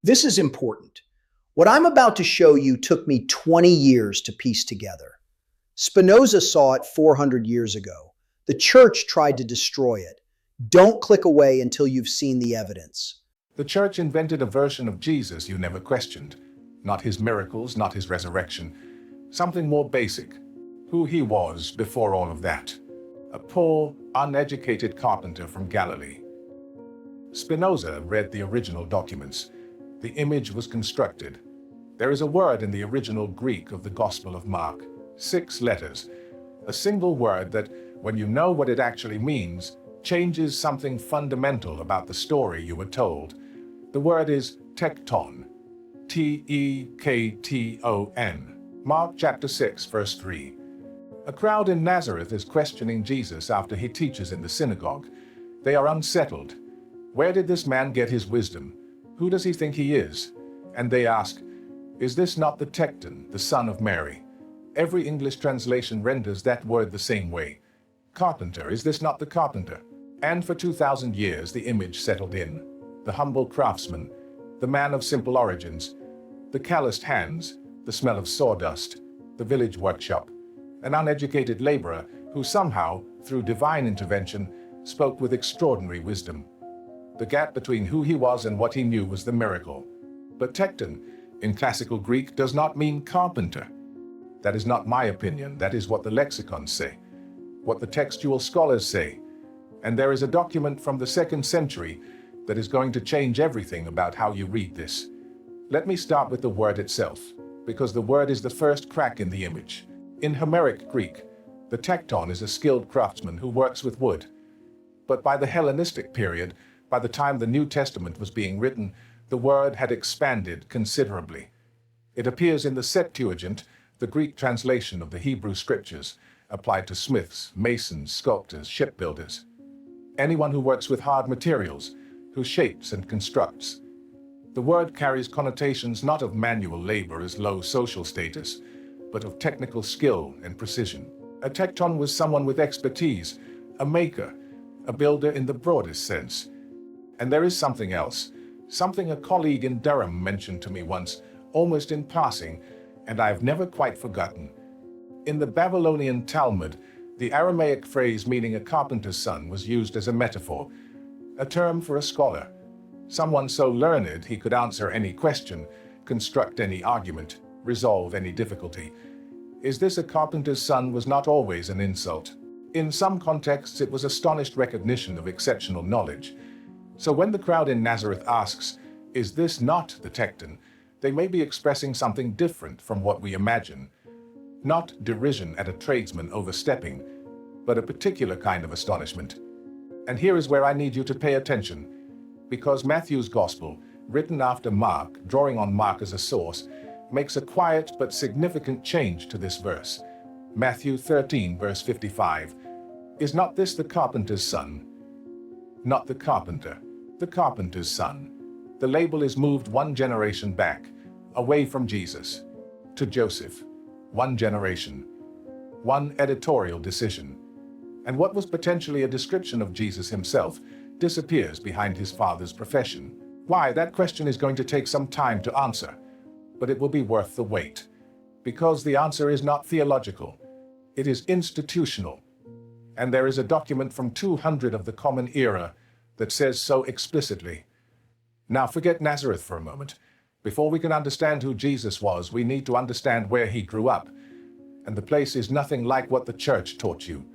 This is important. What I'm about to show you took me 20 years to piece together. Spinoza saw it 400 years ago. The church tried to destroy it. Don't click away until you've seen the evidence. The church invented a version of Jesus you never questioned. Not his miracles, not his resurrection. Something more basic. Who he was before all of that. A poor, uneducated carpenter from Galilee. Spinoza read the original documents. The image was constructed. There is a word in the original Greek of the Gospel of Mark. 6 letters. A single word that, when you know what it actually means, changes something fundamental about the story you were told. The word is tekton. T-E-K-T-O-N. Mark chapter 6, verse 3. A crowd in Nazareth is questioning Jesus after he teaches in the synagogue. They are unsettled. Where did this man get his wisdom? Who does he think he is? And they ask, is this not the tekton, the son of Mary? Every English translation renders that word the same way. Carpenter, is this not the carpenter? And for 2,000 years the image settled in. The humble craftsman, the man of simple origins, the calloused hands, the smell of sawdust, the village workshop, an uneducated laborer who somehow, through divine intervention, spoke with extraordinary wisdom. The gap between who he was and what he knew was the miracle. But tekton, in classical Greek, does not mean carpenter. That is not my opinion, that is what the lexicons say, what the textual scholars say. And there is a document from the 2nd century that is going to change everything about how you read this. Let me start with the word itself, because the word is the first crack in the image. In Homeric Greek, the tekton is a skilled craftsman who works with wood. But by the Hellenistic period, by the time the New Testament was being written, the word had expanded considerably. It appears in the Septuagint, the Greek translation of the Hebrew scriptures, applied to smiths, masons, sculptors, shipbuilders. Anyone who works with hard materials, who shapes and constructs. The word carries connotations not of manual labor as low social status, but of technical skill and precision. A tekton was someone with expertise, a maker, a builder in the broadest sense. And there is something else, something a colleague in Durham mentioned to me once, almost in passing, and I have never quite forgotten. In the Babylonian Talmud, the Aramaic phrase meaning a carpenter's son was used as a metaphor, a term for a scholar, someone so learned he could answer any question, construct any argument, resolve any difficulty. Is this a carpenter's son was not always an insult. In some contexts, it was astonished recognition of exceptional knowledge. So when the crowd in Nazareth asks, is this not the tekton, they may be expressing something different from what we imagine. Not derision at a tradesman overstepping, but a particular kind of astonishment. And here is where I need you to pay attention, because Matthew's Gospel, written after Mark, drawing on Mark as a source, makes a quiet but significant change to this verse. Matthew 13, verse 55. Is not this the carpenter's son? Not the carpenter, the carpenter's son. The label is moved one generation back, away from Jesus, to Joseph. One generation. One editorial decision. And what was potentially a description of Jesus himself disappears behind his father's profession. Why? That question is going to take some time to answer. But it will be worth the wait, because the answer is not theological. It is institutional. And there is a document from 200 of the Common Era that says so explicitly. Now forget Nazareth for a moment. Before we can understand who Jesus was, we need to understand where he grew up. And the place is nothing like what the church taught you.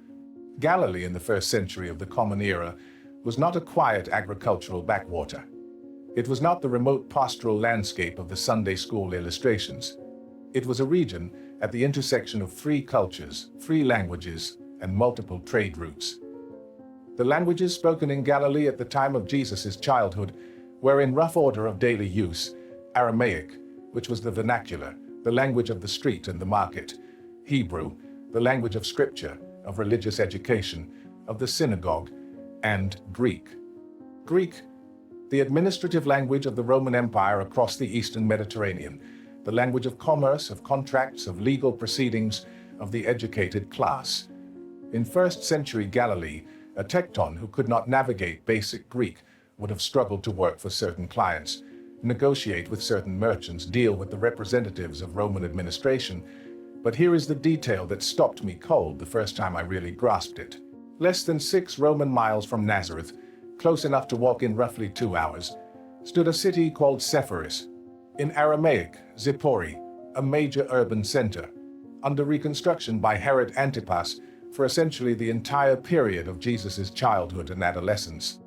Galilee in the 1st century of the Common Era was not a quiet agricultural backwater. It was not the remote pastoral landscape of the Sunday school illustrations. It was a region at the intersection of 3 cultures, 3 languages, and multiple trade routes. The languages spoken in Galilee at the time of Jesus' childhood were in rough order of daily use: Aramaic, which was the vernacular, the language of the street and the market; Hebrew, the language of scripture, of religious education, of the synagogue; and Greek. Greek, the administrative language of the Roman Empire across the Eastern Mediterranean, the language of commerce, of contracts, of legal proceedings, of the educated class. In 1st century Galilee, a tekton who could not navigate basic Greek would have struggled to work for certain clients. negotiate with certain merchants, deal with the representatives of Roman administration. But here is the detail that stopped me cold the first time I really grasped it. Less than 6 Roman miles from Nazareth, close enough to walk in roughly 2 hours, stood a city called Sepphoris, in Aramaic, Zippori, a major urban center, under reconstruction by Herod Antipas for essentially the entire period of Jesus' childhood and adolescence.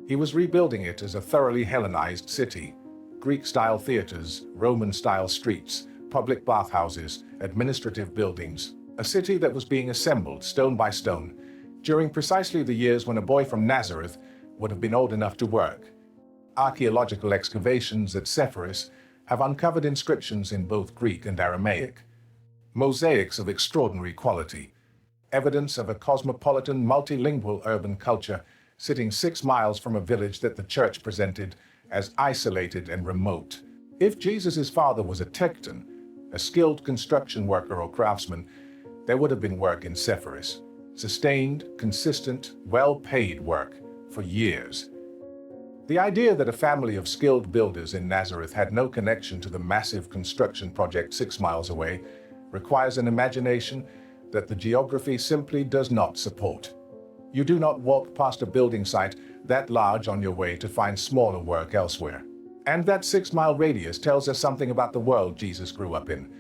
He was rebuilding it as a thoroughly Hellenized city, Greek-style theaters, Roman-style streets, public bathhouses, administrative buildings, a city that was being assembled stone by stone during precisely the years when a boy from Nazareth would have been old enough to work. Archaeological excavations at Sepphoris have uncovered inscriptions in both Greek and Aramaic, mosaics of extraordinary quality, evidence of a cosmopolitan, multilingual urban culture sitting 6 miles from a village that the church presented as isolated and remote. If Jesus' father was a tekton, a skilled construction worker or craftsman, there would have been work in Sepphoris. Sustained, consistent, well-paid work for years. The idea that a family of skilled builders in Nazareth had no connection to the massive construction project 6 miles away requires an imagination that the geography simply does not support. You do not walk past a building site that large on your way to find smaller work elsewhere. And that 6-mile radius tells us something about the world Jesus grew up in,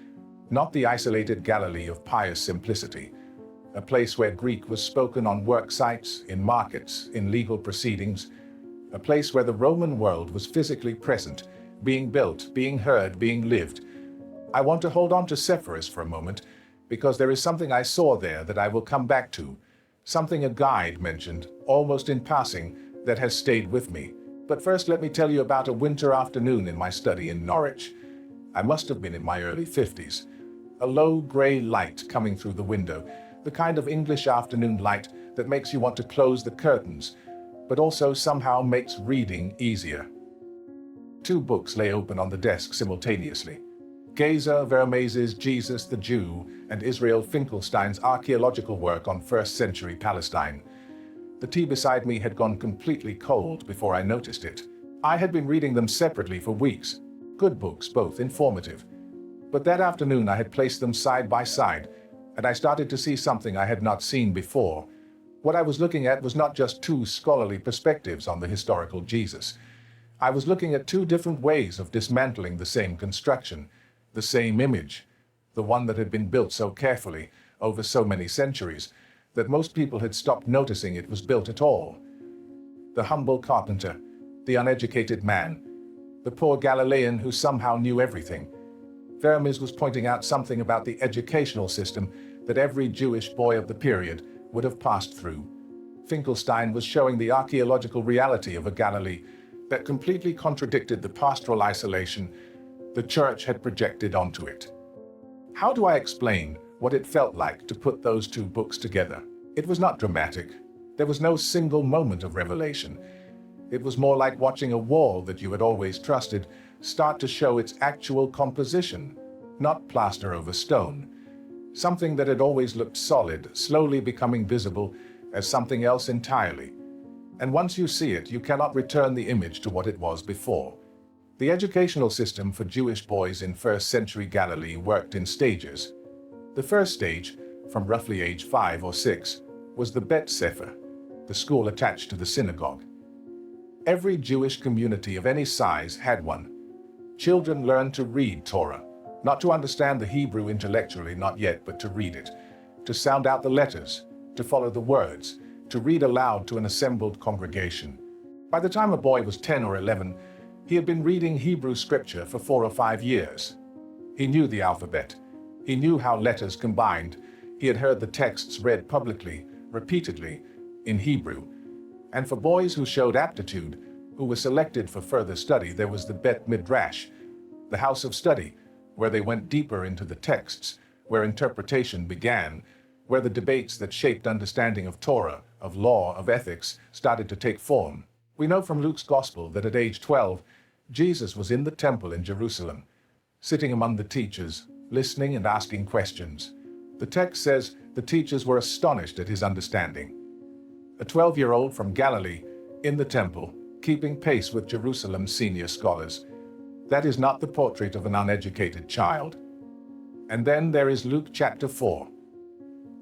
not the isolated Galilee of pious simplicity, a place where Greek was spoken on work sites, in markets, in legal proceedings, a place where the Roman world was physically present, being built, being heard, being lived. I want to hold on to Sepphoris for a moment, because there is something I saw there that I will come back to, something a guide mentioned, almost in passing, that has stayed with me. But first let me tell you about a winter afternoon in my study in Norwich. I must have been in my early 50s. A low grey light coming through the window, the kind of English afternoon light that makes you want to close the curtains, but also somehow makes reading easier. 2 books lay open on the desk simultaneously. Geza Vermez's Jesus the Jew and Israel Finkelstein's archaeological work on 1st century Palestine. The tea beside me had gone completely cold before I noticed it. I had been reading them separately for weeks. Good books, both informative. But that afternoon I had placed them side by side, and I started to see something I had not seen before. What I was looking at was not just 2 scholarly perspectives on the historical Jesus. I was looking at 2 different ways of dismantling the same construction, the same image, the one that had been built so carefully over so many centuries that most people had stopped noticing it was built at all. The humble carpenter, the uneducated man, the poor Galilean who somehow knew everything. Vermes was pointing out something about the educational system that every Jewish boy of the period would have passed through. Finkelstein was showing the archaeological reality of a Galilee that completely contradicted the pastoral isolation the church had projected onto it. How do I explain what it felt like to put those 2 books together? It was not dramatic. There was no single moment of revelation. It was more like watching a wall that you had always trusted start to show its actual composition, not plaster over stone. Something that had always looked solid, slowly becoming visible as something else entirely. And once you see it, you cannot return the image to what it was before. The educational system for Jewish boys in 1st century Galilee worked in stages. The first stage, from roughly age 5 or 6, was the Bet Sefer, the school attached to the synagogue. Every Jewish community of any size had one. Children learned to read Torah, not to understand the Hebrew intellectually, not yet, but to read it, to sound out the letters, to follow the words, to read aloud to an assembled congregation. By the time a boy was 10 or 11, he had been reading Hebrew scripture for 4 or 5 years. He knew the alphabet. He knew how letters combined. He had heard the texts read publicly, repeatedly, in Hebrew. And for boys who showed aptitude, who were selected for further study, there was the Bet Midrash, the house of study, where they went deeper into the texts, where interpretation began, where the debates that shaped understanding of Torah, of law, of ethics, started to take form. We know from Luke's Gospel that at age 12, Jesus was in the temple in Jerusalem, sitting among the teachers, listening and asking questions. The text says the teachers were astonished at his understanding. A 12-year-old from Galilee, in the temple, keeping pace with Jerusalem's senior scholars. That is not the portrait of an uneducated child. And then there is Luke chapter 4.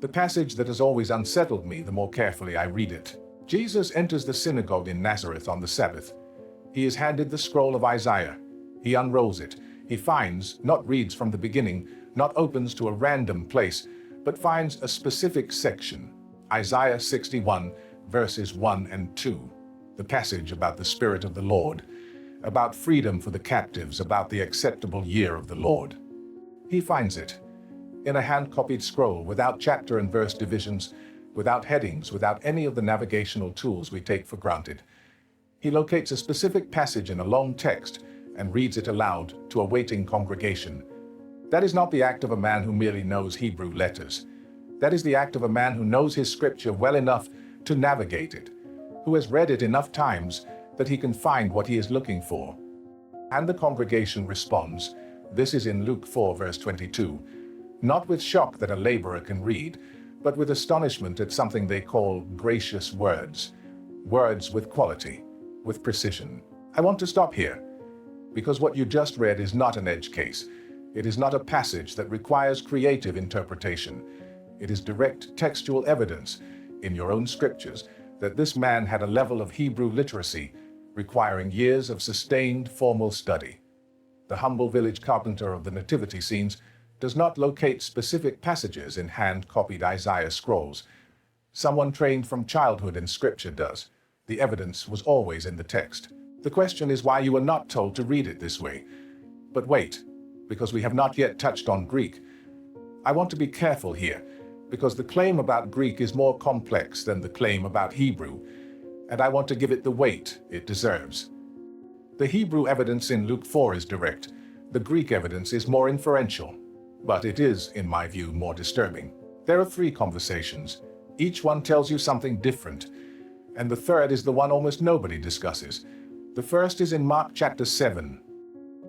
The passage that has always unsettled me the more carefully I read it. Jesus enters the synagogue in Nazareth on the Sabbath. He is handed the scroll of Isaiah. He unrolls it. He finds, not reads from the beginning, not opens to a random place, but finds a specific section. Isaiah 61, verses 1 and 2. The passage about the Spirit of the Lord, about freedom for the captives, about the acceptable year of the Lord. He finds it in a hand-copied scroll, without chapter and verse divisions, without headings, without any of the navigational tools we take for granted. He locates a specific passage in a long text and reads it aloud to a waiting congregation. That is not the act of a man who merely knows Hebrew letters. That is the act of a man who knows his scripture well enough to navigate it, who has read it enough times that he can find what he is looking for. And the congregation responds. This is in Luke 4, verse 22. Not with shock that a laborer can read, but with astonishment at something they call gracious words. Words with quality, with precision. I want to stop here, because what you just read is not an edge case. It is not a passage that requires creative interpretation. It is direct textual evidence in your own scriptures that this man had a level of Hebrew literacy requiring years of sustained formal study. The humble village carpenter of the nativity scenes does not locate specific passages in hand-copied Isaiah scrolls. Someone trained from childhood in scripture does. The evidence was always in the text. The question is why you are not told to read it this way. But wait, because we have not yet touched on Greek. I want to be careful here, because the claim about Greek is more complex than the claim about Hebrew, and I want to give it the weight it deserves. The Hebrew evidence in Luke 4 is direct. The Greek evidence is more inferential, but it is, in my view, more disturbing. There are 3 conversations. Each one tells you something different, and the third is the one almost nobody discusses. The first is in Mark chapter 7.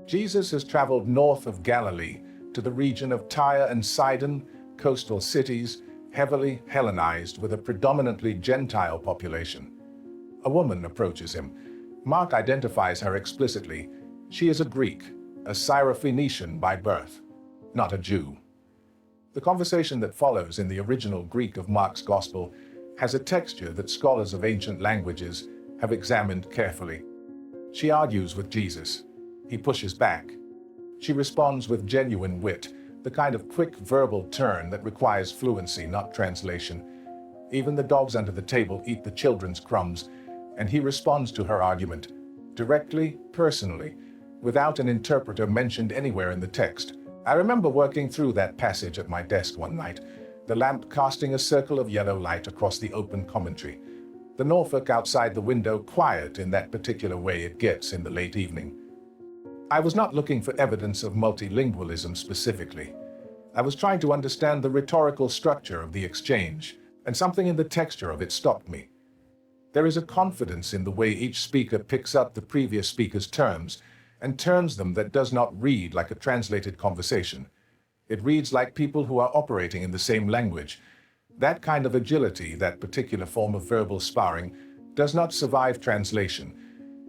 Jesus has traveled north of Galilee to the region of Tyre and Sidon, coastal cities, heavily Hellenized with a predominantly Gentile population. A woman approaches him. Mark identifies her explicitly. She is a Greek, a Syrophoenician by birth, not a Jew. The conversation that follows in the original Greek of Mark's Gospel has a texture that scholars of ancient languages have examined carefully. She argues with Jesus. He pushes back. She responds with genuine wit, the kind of quick verbal turn that requires fluency, not translation. Even the dogs under the table eat the children's crumbs, and he responds to her argument, directly, personally, without an interpreter mentioned anywhere in the text. I remember working through that passage at my desk one night, the lamp casting a circle of yellow light across the open commentary. The Norfolk outside the window quiet in that particular way it gets in the late evening. I was not looking for evidence of multilingualism specifically. I was trying to understand the rhetorical structure of the exchange, and something in the texture of it stopped me. There is a confidence in the way each speaker picks up the previous speaker's terms and turns them that does not read like a translated conversation. It reads like people who are operating in the same language. That kind of agility, that particular form of verbal sparring, does not survive translation.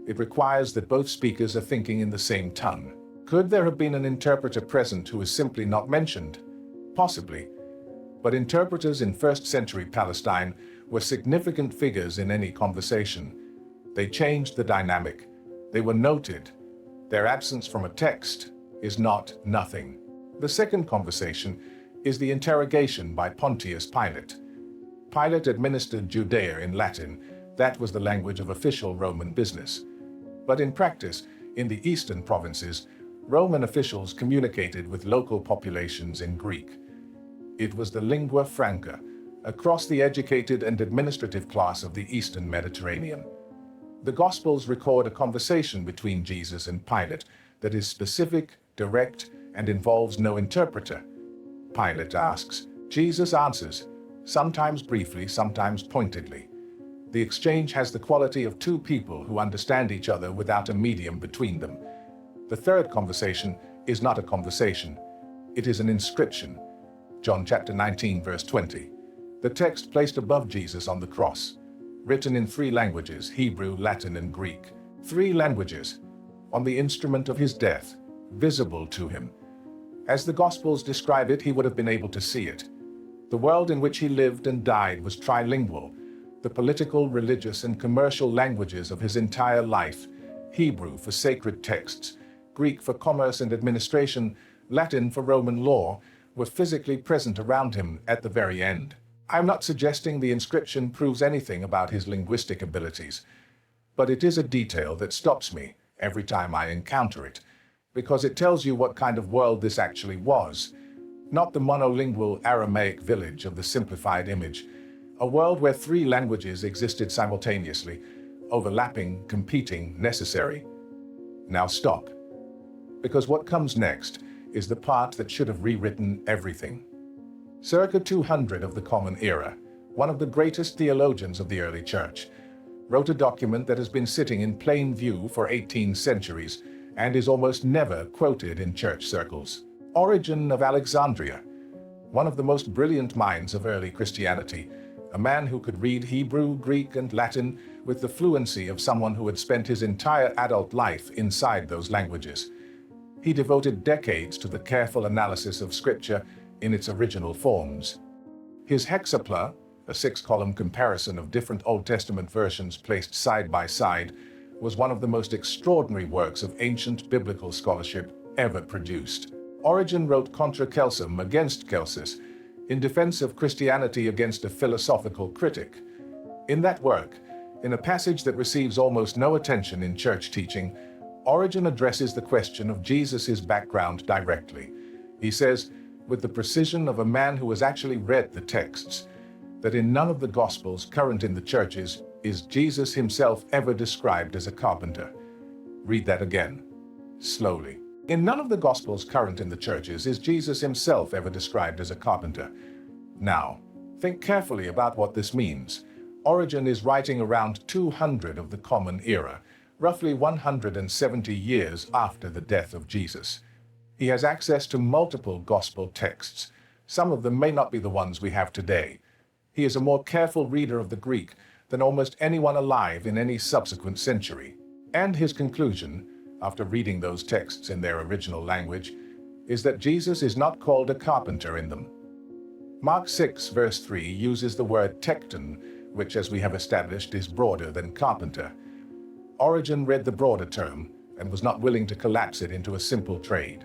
It requires that both speakers are thinking in the same tongue. Could there have been an interpreter present who is simply not mentioned? Possibly. But interpreters in first-century Palestine were significant figures in any conversation. They changed the dynamic. They were noted. Their absence from a text is not nothing. The second conversation is the interrogation by Pontius Pilate. Pilate administered Judea in Latin. That was the language of official Roman business. But in practice, in the eastern provinces, Roman officials communicated with local populations in Greek. It was the lingua franca, across the educated and administrative class of the eastern Mediterranean. The Gospels record a conversation between Jesus and Pilate that is specific, direct, and involves no interpreter. Pilate asks. Jesus answers, sometimes briefly, sometimes pointedly. The exchange has the quality of 2 people who understand each other without a medium between them. The third conversation is not a conversation. It is an inscription. John chapter 19, verse 20. The text placed above Jesus on the cross, written in 3 languages, Hebrew, Latin, and Greek. 3 languages. on the instrument of his death, visible to him. As the Gospels describe it, he would have been able to see it. The world in which he lived and died was trilingual. The political, religious, and commercial languages of his entire life, Hebrew for sacred texts, Greek for commerce and administration, Latin for Roman law, were physically present around him at the very end. I'm not suggesting the inscription proves anything about his linguistic abilities, but it is a detail that stops me every time I encounter it, because it tells you what kind of world this actually was. Not the monolingual Aramaic village of the simplified image, a world where three languages existed simultaneously, overlapping, competing, necessary. Now stop, because what comes next is the part that should have rewritten everything. Circa 200 of the Common Era, one of the greatest theologians of the early church, wrote a document that has been sitting in plain view for 18 centuries and is almost never quoted in church circles. Origen of Alexandria, one of the most brilliant minds of early Christianity, a man who could read Hebrew, Greek, and Latin with the fluency of someone who had spent his entire adult life inside those languages. He devoted decades to the careful analysis of Scripture in its original forms. His hexapla, a 6-column comparison of different Old Testament versions placed side by side, was one of the most extraordinary works of ancient biblical scholarship ever produced. Origen wrote Contra Celsum against Celsus, in defense of Christianity against a philosophical critic. In that work, in a passage that receives almost no attention in church teaching, Origen addresses the question of Jesus' background directly. He says, with the precision of a man who has actually read the texts, that in none of the Gospels current in the churches is Jesus himself ever described as a carpenter. Read that again, slowly. In none of the Gospels current in the churches is Jesus himself ever described as a carpenter. Now, think carefully about what this means. Origen is writing around 200 of the Common Era, roughly 170 years after the death of Jesus. He has access to multiple Gospel texts. Some of them may not be the ones we have today. He is a more careful reader of the Greek than almost anyone alive in any subsequent century. And his conclusion, after reading those texts in their original language, is that Jesus is not called a carpenter in them. Mark 6, verse 3 uses the word tekton, which, as we have established, is broader than carpenter. Origen read the broader term and was not willing to collapse it into a simple trade.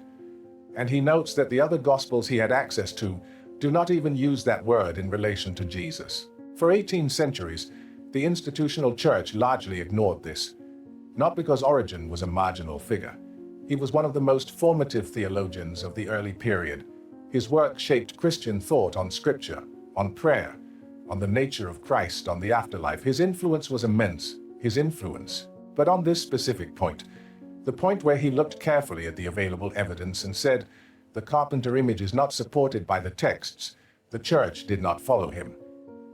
And he notes that the other Gospels he had access to do not even use that word in relation to Jesus. For 18 centuries, the institutional church largely ignored this, not because Origen was a marginal figure. He was one of the most formative theologians of the early period. His work shaped Christian thought on Scripture, on prayer, on the nature of Christ, on the afterlife. His influence was immense, But on this specific point, the point where he looked carefully at the available evidence and said, the carpenter image is not supported by the texts, the church did not follow him.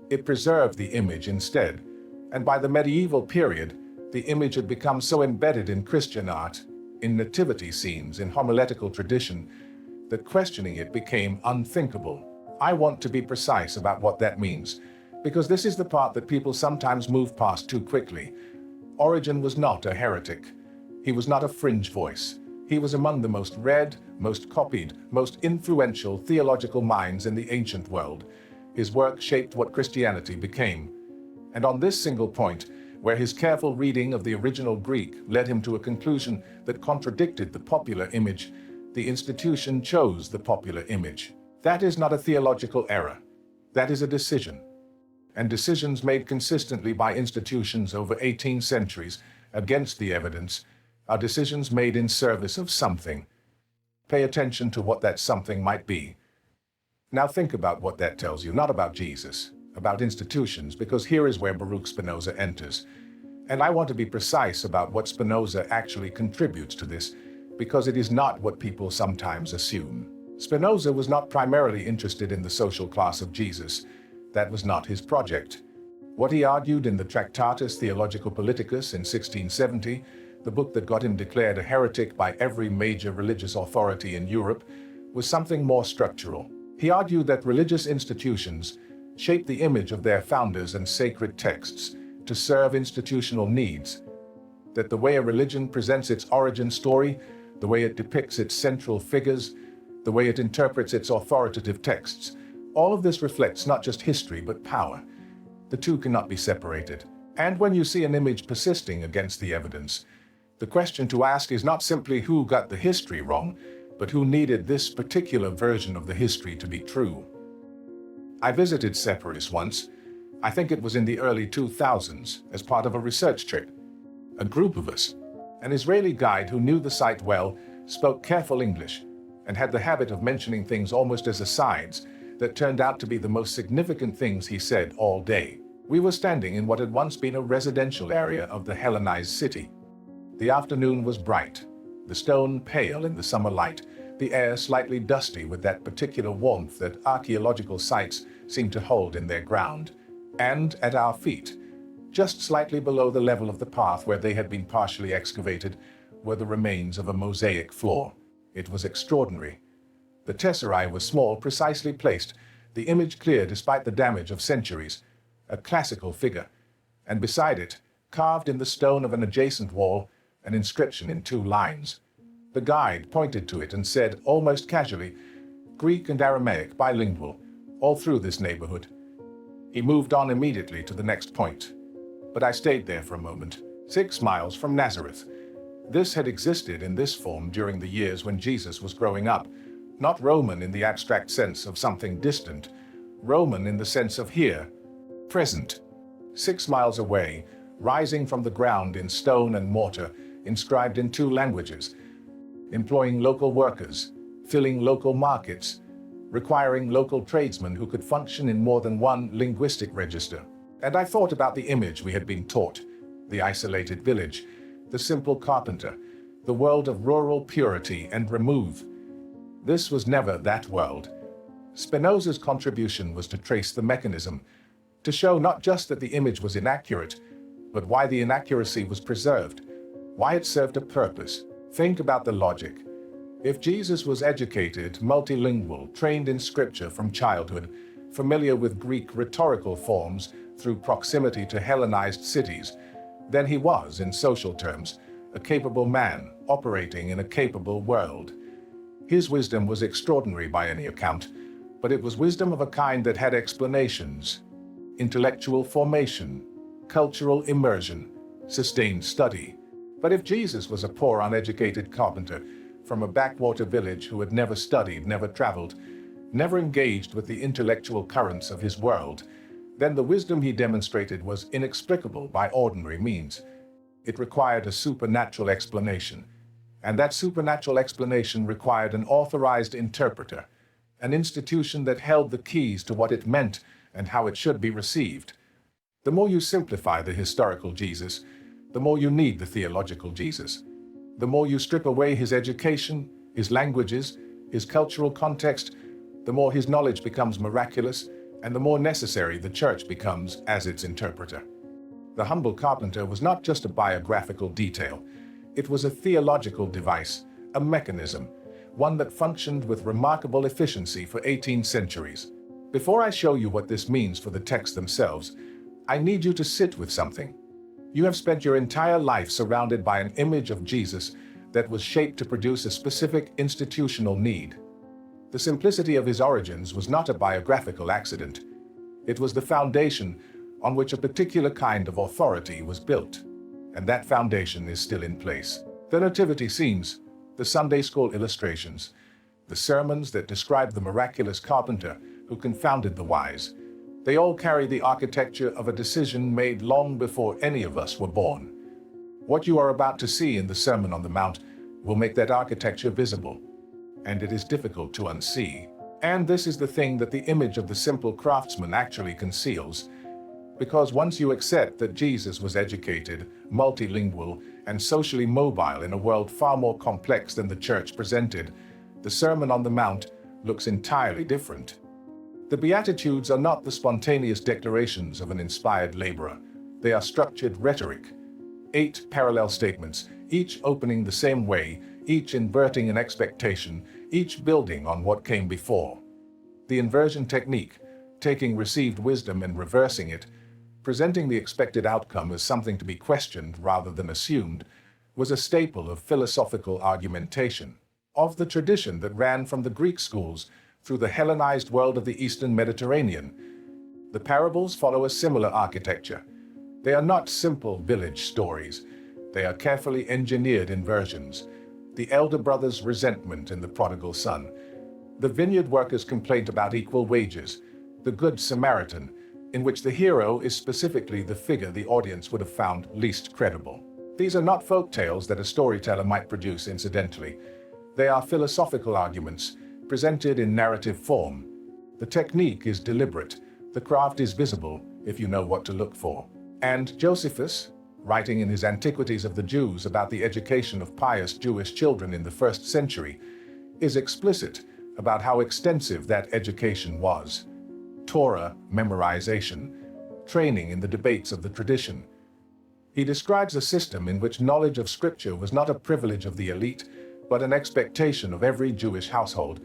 It preserved the image instead, and by the medieval period, the image had become so embedded in Christian art, in nativity scenes, in homiletical tradition, that questioning it became unthinkable. I want to be precise about what that means, because this is the part that people sometimes move past too quickly. Origen was not a heretic. He was not a fringe voice. He was among the most read, most copied, most influential theological minds in the ancient world. His work shaped what Christianity became. And on this single point, where his careful reading of the original Greek led him to a conclusion that contradicted the popular image, the institution chose the popular image. That is not a theological error. That is a decision. And decisions made consistently by institutions over 18 centuries against the evidence are decisions made in service of something. Pay attention to what that something might be. Now think about what that tells you, not about Jesus, about institutions, because here is where Baruch Spinoza enters. And I want to be precise about what Spinoza actually contributes to this, because it is not what people sometimes assume. Spinoza was not primarily interested in the social class of Jesus. That was not his project. What he argued in the Tractatus Theologico Politicus in 1670, the book that got him declared a heretic by every major religious authority in Europe, was something more structural. He argued that religious institutions shape the image of their founders and sacred texts to serve institutional needs. that the way a religion presents its origin story, the way it depicts its central figures, the way it interprets its authoritative texts, all of this reflects not just history but power. The two cannot be separated. And when you see an image persisting against the evidence, the question to ask is not simply who got the history wrong, but who needed this particular version of the history to be true. I visited Sepphoris once. I think it was in the early 2000s, as part of a research trip. A group of us, an Israeli guide who knew the site well, spoke careful English, and had the habit of mentioning things almost as asides that turned out to be the most significant things he said all day. We were standing in what had once been a residential area of the Hellenized city. The afternoon was bright, the stone pale in the summer light, the air slightly dusty with that particular warmth that archaeological sites seem to hold in their ground. And at our feet, just slightly below the level of the path where they had been partially excavated, were the remains of a mosaic floor. It was extraordinary. The tesserae was small, precisely placed, the image clear despite the damage of centuries, a classical figure, and beside it, carved in the stone of an adjacent wall, an inscription in 2 lines. The guide pointed to it and said, almost casually, Greek and Aramaic, bilingual, all through this neighborhood. He moved on immediately to the next point. But I stayed there for a moment, 6 miles from Nazareth. This had existed in this form during the years when Jesus was growing up, not Roman in the abstract sense of something distant, Roman in the sense of here, present. 6 miles away, rising from the ground in stone and mortar, inscribed in 2 languages, employing local workers, filling local markets, requiring local tradesmen who could function in more than 1 linguistic register. And I thought about the image we had been taught, the isolated village, the simple carpenter, the world of rural purity and remove. This was never that world. Spinoza's contribution was to trace the mechanism, to show not just that the image was inaccurate, but why the inaccuracy was preserved, why it served a purpose. Think about the logic. If Jesus was educated, multilingual, trained in scripture from childhood, familiar with Greek rhetorical forms through proximity to Hellenized cities, then he was, in social terms, a capable man operating in a capable world. His wisdom was extraordinary by any account, but it was wisdom of a kind that had explanations, intellectual formation, cultural immersion, sustained study. But if Jesus was a poor, uneducated carpenter from a backwater village who had never studied, never traveled, never engaged with the intellectual currents of his world, then the wisdom he demonstrated was inexplicable by ordinary means. It required a supernatural explanation, and that supernatural explanation required an authorized interpreter, an institution that held the keys to what it meant and how it should be received. The more you simplify the historical Jesus, the more you need the theological Jesus. The more you strip away his education, his languages, his cultural context, the more his knowledge becomes miraculous, and the more necessary the church becomes as its interpreter. The humble carpenter was not just a biographical detail. It was a theological device, a mechanism, one that functioned with remarkable efficiency for 18 centuries. Before I show you what this means for the texts themselves, I need you to sit with something. You have spent your entire life surrounded by an image of Jesus that was shaped to produce a specific institutional need. The simplicity of his origins was not a biographical accident. It was the foundation on which a particular kind of authority was built, and that foundation is still in place. The nativity scenes, the Sunday school illustrations, the sermons that describe the miraculous carpenter who confounded the wise, they all carry the architecture of a decision made long before any of us were born. What you are about to see in the Sermon on the Mount will make that architecture visible, and it is difficult to unsee. And this is the thing that the image of the simple craftsman actually conceals, because once you accept that Jesus was educated, multilingual, and socially mobile in a world far more complex than the church presented, the Sermon on the Mount looks entirely different. The Beatitudes are not the spontaneous declarations of an inspired laborer. They are structured rhetoric. 8 parallel statements, each opening the same way, each inverting an expectation, each building on what came before. The inversion technique, taking received wisdom and reversing it, presenting the expected outcome as something to be questioned rather than assumed, was a staple of philosophical argumentation, of the tradition that ran from the Greek schools through the Hellenized world of the Eastern Mediterranean. The parables follow a similar architecture. They are not simple village stories. They are carefully engineered inversions. The elder brother's resentment in the prodigal son, the vineyard worker's complaint about equal wages, the Good Samaritan, in which the hero is specifically the figure the audience would have found least credible. These are not folk tales that a storyteller might produce incidentally. They are philosophical arguments presented in narrative form. The technique is deliberate. The craft is visible if you know what to look for. And Josephus, writing in his Antiquities of the Jews about the education of pious Jewish children in the 1st century, is explicit about how extensive that education was. Torah memorization, training in the debates of the tradition. He describes a system in which knowledge of Scripture was not a privilege of the elite, but an expectation of every Jewish household.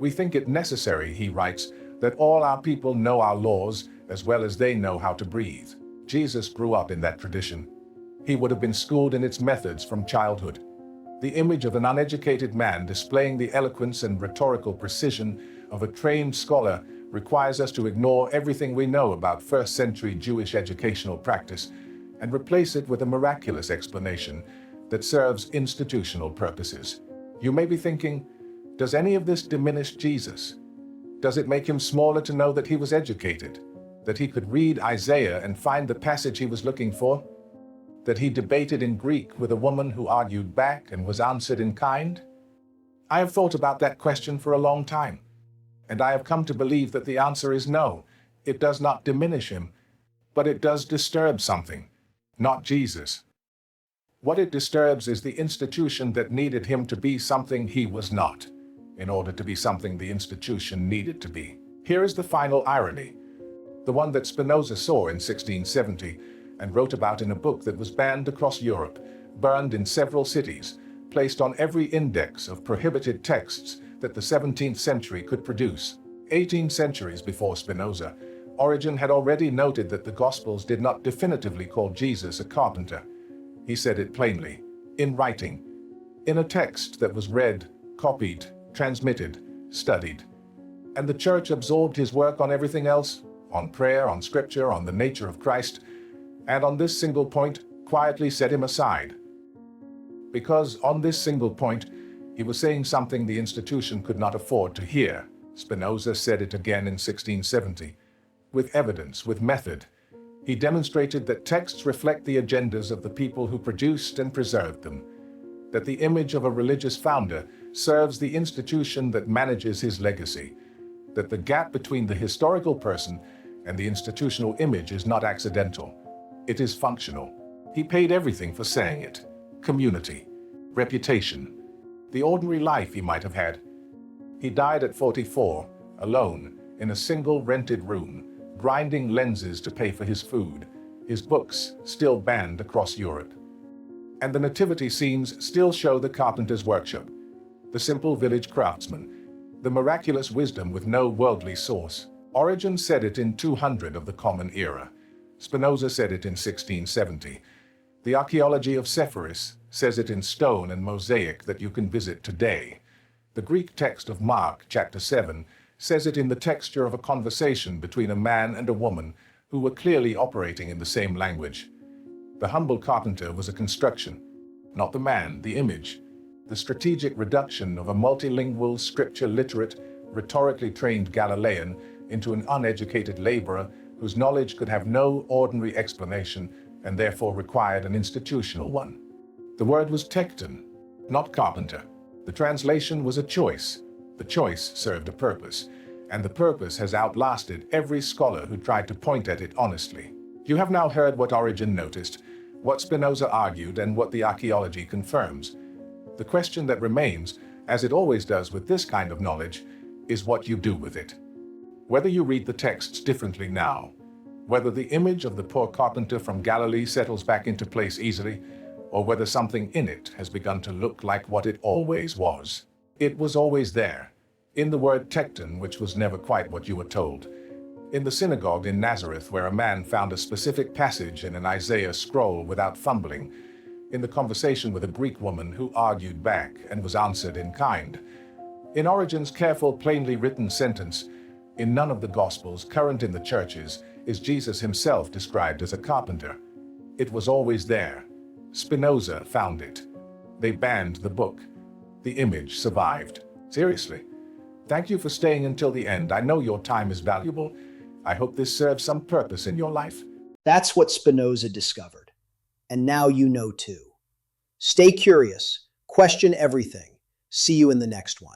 We think it necessary, he writes, that all our people know our laws as well as they know how to breathe. Jesus grew up in that tradition. He would have been schooled in its methods from childhood. The image of an uneducated man displaying the eloquence and rhetorical precision of a trained scholar requires us to ignore everything we know about 1st century Jewish educational practice and replace it with a miraculous explanation that serves institutional purposes. You may be thinking, does any of this diminish Jesus? Does it make him smaller to know that he was educated? That he could read Isaiah and find the passage he was looking for? That he debated in Greek with a woman who argued back and was answered in kind? I have thought about that question for a long time, and I have come to believe that the answer is no. It does not diminish him, but it does disturb something, not Jesus. What it disturbs is the institution that needed him to be something he was not, in order to be something the institution needed to be. Here is the final irony, the one that Spinoza saw in 1670 and wrote about in a book that was banned across Europe, burned in several cities, placed on every index of prohibited texts that the 17th century could produce. 18 centuries before Spinoza, Origen had already noted that the Gospels did not definitively call Jesus a carpenter. He said it plainly, in writing, in a text that was read, copied, transmitted, studied. And the church absorbed his work on everything else, on prayer, on scripture, on the nature of Christ, and on this single point, quietly set him aside. Because on this single point, he was saying something the institution could not afford to hear. Spinoza said it again in 1670. With evidence, with method, he demonstrated that texts reflect the agendas of the people who produced and preserved them, that the image of a religious founder serves the institution that manages his legacy, that the gap between the historical person and the institutional image is not accidental. It is functional. He paid everything for saying it. Community, reputation, the ordinary life he might have had. He died at 44, alone, in a single rented room, grinding lenses to pay for his food, his books still banned across Europe. And the nativity scenes still show the carpenter's workshop, the simple village craftsman, the miraculous wisdom with no worldly source. Origen said it in 200 of the Common Era. Spinoza said it in 1670. The archaeology of Sepphoris says it in stone and mosaic that you can visit today. The Greek text of Mark, chapter 7, says it in the texture of a conversation between a man and a woman who were clearly operating in the same language. The humble carpenter was a construction, not the man, the image, the strategic reduction of a multilingual, scripture-literate, rhetorically trained Galilean into an uneducated laborer whose knowledge could have no ordinary explanation and therefore required an institutional one. The word was tekton, not carpenter. The translation was a choice. The choice served a purpose, and the purpose has outlasted every scholar who tried to point at it honestly. You have now heard what Origen noticed, what Spinoza argued, and what the archaeology confirms. The question that remains, as it always does with this kind of knowledge, is what you do with it. Whether you read the texts differently now, whether the image of the poor carpenter from Galilee settles back into place easily, or whether something in it has begun to look like what it always was. It was always there, in the word tekton, which was never quite what you were told. In the synagogue in Nazareth, where a man found a specific passage in an Isaiah scroll without fumbling, in the conversation with a Greek woman who argued back and was answered in kind. In Origen's careful, plainly written sentence, in none of the Gospels current in the churches is Jesus himself described as a carpenter. It was always there. Spinoza found it. They banned the book. The image survived. Seriously. Thank you for staying until the end. I know your time is valuable. I hope this serves some purpose in your life. That's what Spinoza discovered. And now you know too. Stay curious, question everything. See you in the next one.